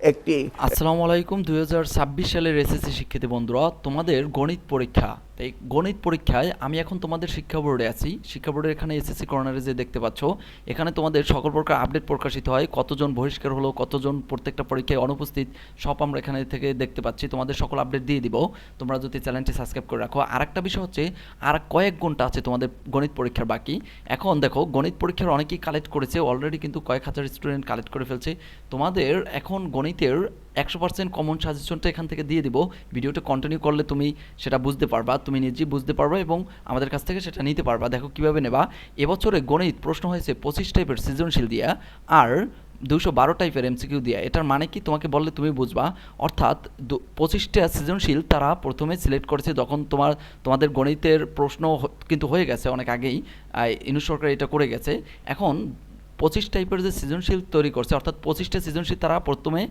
একটি আসসালামু আলাইকুম 2026 সালের এসএসসি শিক্ষার্থী বন্ধুরা, তোমাদের গণিত পরীক্ষা। এই গণিত পরীক্ষায় আমি এখন তোমাদের শিক্ষা বোর্ডে আছি। শিক্ষা বোর্ডের এখানে এসএসসি কর্নারে যে দেখতে পাচ্ছ, এখানে তোমাদের সকল প্রকার আপডেট প্রকাশিত হয়। কতজন বহিষ্কার হলো, কতজন প্রত্যেকটা পরীক্ষায় অনুপস্থিত, সব আমরা এখানে থেকে দেখতে পাচ্ছি। তোমাদের সকল আপডেট দিয়ে দিব তোমরা যদি চ্যানেলটি সাবস্ক্রাইব করে রাখো। আর একটা বিষয় হচ্ছে, আর কয়েক ঘন্টা আছে তোমাদের গণিত পরীক্ষার বাকি। এখন দেখো, গণিত পরীক্ষার অনেকেই কালেক্ট করেছে অলরেডি, কিন্তু কয়েক হাজার স্টুডেন্ট কালেক্ট করে ফেলছে। তোমাদের এখন গণিতের 100% কমন সাজেশনটা এখান থেকে দিয়ে দিব। ভিডিওটা কন্টিনিউ করলে তুমি সেটা বুঝতে পারবা, তুমি নিজেই বুঝতে পারবা এবং আমাদের কাছ থেকে সেটা নিতে পারবা। দেখো কীভাবে নেবা। এবছরে গণিত প্রশ্ন হয়েছে 25 টাইপের সৃজনশীল দিয়া আর 212 টাইপের এমসিকিউ দিয়া। এটার মানে কি তোমাকে বললে তুমি বুঝবা। অর্থাৎ 25টা সৃজনশীল তারা প্রথমে সিলেক্ট করেছে, যখন তোমাদের গণিতের প্রশ্ন কিন্তু হয়ে গেছে অনেক আগেই, ইনু সরকার এটা করে গেছে। এখন 25 টাইপের যে সৃজনশীল তৈরি করছে, অর্থাৎ 25টা সৃজনশীল তারা প্রথমে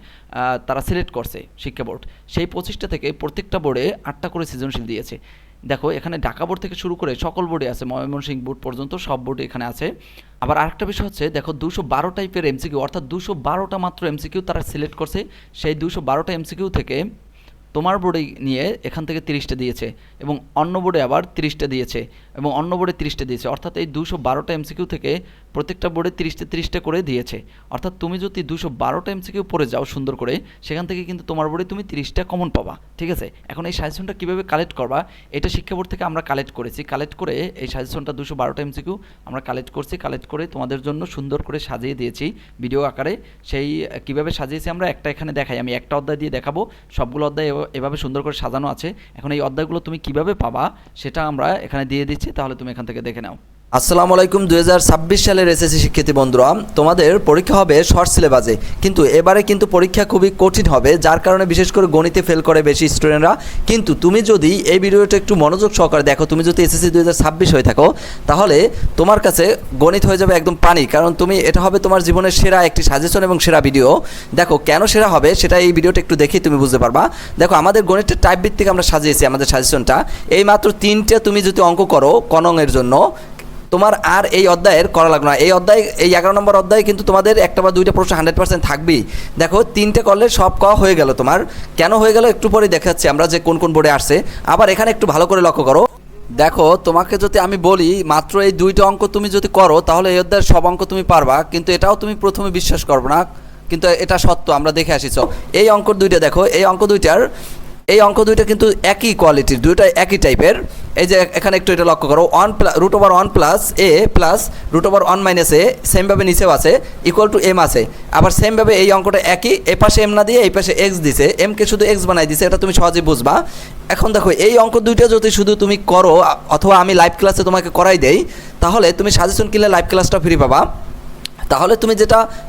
তারা সিলেক্ট করছে শিক্ষা বোর্ড। সেই 25টা থেকে প্রত্যেকটা বোর্ডে 8টা করে সৃজনশীল দিয়েছে। দেখো এখানে ঢাকা বোর্ড থেকে শুরু করে সকল বোর্ডে আছে, ময়মনসিংহ বোর্ড পর্যন্ত সব বোর্ডে এখানে আছে। আবার আরেকটা বিষয় হচ্ছে, দেখো 212 টাইপের এমসিকিউ, অর্থাৎ 212টা মাত্র এমসিকিউ তারা সিলেক্ট করছে। সেই 212টা এমসিকিউ থেকে তোমার বোর্ডে নিয়ে এখান থেকে 30টা দিয়েছে এবং অন্য বোর্ডে আবার 30টা দিয়েছে এবং অন্য বোর্ডে 30টা দিয়েছে। অর্থাৎ এই 212টা এমসিকিউ থেকে প্রত্যেকটা বোর্ডে 30টা করে দিয়েছে। অর্থাৎ তুমি যদি 212টা এমসিকিউ পড়ে যাও সুন্দর করে, সেখান থেকে কিন্তু তোমার বোর্ডে তুমি 30টা কমন পাবা। ঠিক আছে, এখন এই সাজেশনটা কীভাবে কালেক্ট করবা, এটা শিক্ষা বোর্ড থেকে আমরা কালেক্ট করেছি। কালেক্ট করে এই সাজেশনটা 212টা এমসিকিউ আমরা কালেক্ট করছি। কালেক্ট করে তোমাদের জন্য সুন্দর করে সাজিয়ে দিয়েছি ভিডিও আকারে। সেই কীভাবে সাজিয়েছি আমরা একটা এখানে দেখাই, আমি একটা অধ্যায় দিয়ে দেখাবো। সবগুলো অধ্যায় এভাবে সুন্দর করে সাজানো আছে। এখন এই অধ্যায়গুলো তুমি কিভাবে পাবা সেটা আমরা এখানে দিয়ে দিচ্ছি, তাহলে তুমি এখান থেকে দেখে নাও। আসসালামু আলাইকুম 2026 সালের এসএসসি শিক্ষার্থী বন্ধুরা, তোমাদের পরীক্ষা হবে শর্ট সিলেবাসে, কিন্তু এবারে কিন্তু পরীক্ষা খুবই কঠিন হবে, যার কারণে বিশেষ করে গণিতে ফেল করে বেশি স্টুডেন্টরা। কিন্তু তুমি যদি এই ভিডিওটা একটু মনোযোগ সহকারে দেখো, তুমি যদি এসএসসি 2026 হয়ে থাকো, তাহলে তোমার কাছে গণিত হয়ে যাবে একদম পানি। কারণ তুমি এটা হবে তোমার জীবনের সেরা একটি সাজেশন এবং সেরা ভিডিও। দেখো কেন সেরা হবে সেটা এই ভিডিওটা একটু দেখেই তুমি বুঝতে পারবা। দেখো আমাদের গণিতের টাইপ ভিত্তিক আমরা সাজিয়েছি আমাদের সাজেশনটা। এই মাত্র 3টে তুমি যদি অঙ্ক করো কনংয়ের জন্য, তোমার আর এই অধ্যায়ের করা লাগবে না। এই অধ্যায়, এই 11 নম্বর অধ্যায়ে কিন্তু তোমাদের একটা বা দুইটা প্রশ্ন 100% থাকবেই। দেখো 3টে করলে সব করা হয়ে গেল তোমার। কেন হয়ে গেল একটু পরে দেখাচ্ছি আমরা যে কোন কোন বোর্ডে আসছে। আবার এখানে একটু ভালো করে লক্ষ্য করো। দেখো তোমাকে যদি আমি বলি মাত্র এই 2টা অঙ্ক তুমি যদি করো, তাহলে এই অধ্যায়ের সব অঙ্ক তুমি পারবা, কিন্তু এটাও তুমি প্রথমে বিশ্বাস করবে না, কিন্তু এটা সত্য। আমরা দেখে আসিছ এই অঙ্ক 2টা, দেখো এই অঙ্ক দুইটা কিন্তু একই কোয়ালিটির, দুইটা একই টাইপের। এই যে এখানে একটু এটা লক্ষ্য করো, √1 প্লাস এ প্লাস √1 মাইনাস এ, সেমভাবে নিচেও আছে, ইকুয়াল টু এম আছে। আবার সেমভাবে এই অঙ্কটা একই, এ পাশে এম না দিয়ে এই পাশে এক্স দিছে, এমকে শুধু এক্স বানাই দিছে, এটা তুমি সহজেই বুঝবা। এখন দেখো এই অঙ্ক দুইটা যদি শুধু তুমি করো, অথবা আমি লাইভ ক্লাসে তোমাকে করাই দেই, তাহলে তুমি সাজেশন কিনলে লাইভ ক্লাসটা ফ্রি পাবা। তাহলে তুমি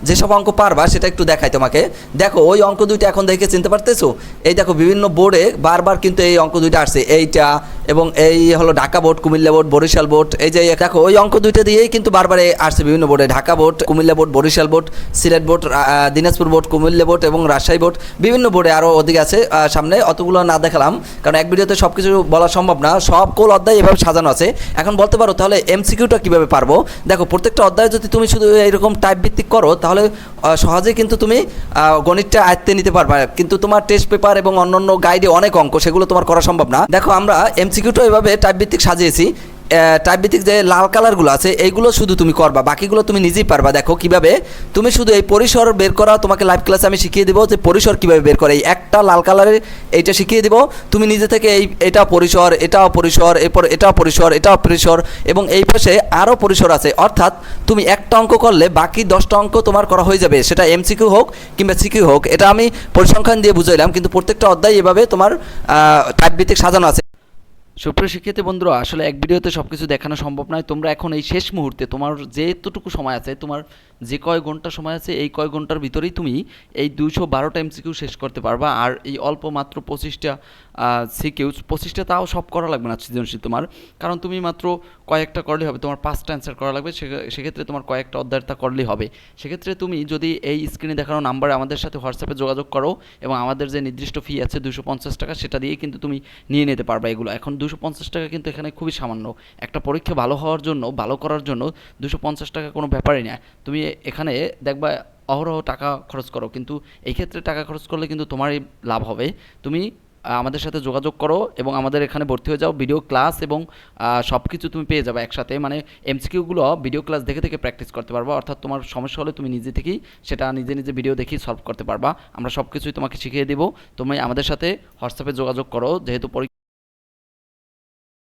যেসব অঙ্ক পারবা সেটা একটু দেখাই তোমাকে। দেখো ওই অঙ্ক দুইটা এখন দেখে চিনতে পারতেছো? এই দেখো বিভিন্ন বোর্ডে বারবার কিন্তু এই অঙ্ক দুইটা আসছে, এইটা এবং এই হলো Dhaka board, Comilla board, Barishal board. এই যে দেখো ওই অঙ্ক দুইটা দিয়েই কিন্তু বারবার আসছে বিভিন্ন বোর্ডে, Dhaka board, Comilla board, Barishal board, Sylhet board, Dinajpur board, Comilla board এবং রাজশাহী বোর্ড, বিভিন্ন বোর্ডে আরও অধিক আছে। সামনে অতগুলো না দেখালাম, কারণ এক ভিডিওতে সব কিছু বলা সম্ভব না। সকল অধ্যায় এভাবে সাজানো আছে। এখন বলতে পারো তাহলে এমসিকিউটা কীভাবে পারবো। দেখো প্রত্যেকটা অধ্যায়ে যদি তুমি শুধু এইরকম টাইপ ভিত্তিক করো, তাহলে সহজেই কিন্তু তুমি গণিতটা আয়ত্তে নিতে পারবা। কিন্তু তোমার টেস্ট পেপার এবং অন্যান্য গাইডে অনেক অঙ্ক, সেগুলো তোমার করা সম্ভব না। দেখো আমরা এমসিকিউটা এভাবে টাইপ ভিত্তিক সাজিয়েছি। টাইপ ভিত্তিক যে লাল কালারগুলো আছে এইগুলো শুধু তুমি করবা, বাকিগুলো তুমি নিজেই পারবা। দেখো কিভাবে তুমি শুধু এই পরিসর বের করা, তোমাকে লাইভ ক্লাসে আমি শিখিয়ে দেবো যে পরিসর কীভাবে বের করে। এই একটা লাল কালারের এইটা শিখিয়ে দেবো, তুমি নিজে থেকে এটা পরিসর, এটাও পরিসর, এরপর এটাও পরিসর, এটাও পরিসর এবং এই পাশে আরও পরিসর আছে। অর্থাৎ তুমি একটা অঙ্ক করলে বাকি 10টা অঙ্ক তোমার করা হয়ে যাবে, সেটা এমসিকিউ হোক কিংবা সিকিউ হোক। এটা আমি পরিসংখ্যান দিয়ে বুঝাইলাম, কিন্তু প্রত্যেকটা অধ্যায় এভাবে তোমার টাইপ ভিত্তিক সাজানো আছে। সুপ্রিয় শিক্ষার্থী বন্ধুরা, আসলে এক ভিডিওতে সব কিছু দেখানো সম্ভব নয়। তোমরা এখন এই শেষ মুহূর্তে তোমার যেতটুকু সময় আছে, তোমার যে কয় ঘন্টা সময় আছে, এই কয় ঘন্টার ভিতরেই তুমি এই 212টা এমসিকিউ শেষ করতে পারবা। আর এই অল্প মাত্র 25টা সিকিউ 25টা, তাও সব করা লাগবে না সৃজনশীল তোমার, কারণ তুমি মাত্র কয়েকটা করলেই হবে, তোমার 5টা অ্যান্সার করা লাগবে, সেক্ষেত্রে তোমার কয়েকটা অধ্যায়টা করলেই হবে। সেক্ষেত্রে তুমি যদি এই স্ক্রিনে দেখানো নাম্বারে আমাদের সাথে হোয়াটসঅ্যাপে যোগাযোগ করো এবং আমাদের যে নির্দিষ্ট ফি আছে 250 টাকা, সেটা দিয়েই কিন্তু তুমি নিয়ে নিতে পারবা এগুলো। এখন 250 টাকা কিন্তু এখানে খুবই সামান্য, একটা পরীক্ষা ভালো হওয়ার জন্য, ভালো করার জন্য 250 টাকা কোনো ব্যাপারই না। তুমি এখানে দেখবা অহরহ টাকা খরচ করো, কিন্তু এই ক্ষেত্রে টাকা খরচ করলে কিন্তু তোমারই লাভ হবে। তুমি আমাদের সাথে যোগাযোগ করো এবং আমাদের এখানে ভর্তি হয়ে যাও। ভিডিও ক্লাস এবং সব কিছু তুমি পেয়ে যাবে একসাথে, মানে এমসিকিউগুলো ভিডিও ক্লাস দেখে দেখে প্র্যাকটিস করতে পারবা, অর্থাৎ তোমার সমস্যা হলে তুমি নিজে থেকেই সেটা নিজে নিজে ভিডিও দেখেই সলভ করতে পারবা। আমরা সব কিছুই তোমাকে শিখিয়ে দেবো। তুমি আমাদের সাথে হোয়াটসঅ্যাপে যোগাযোগ করো, যেহেতু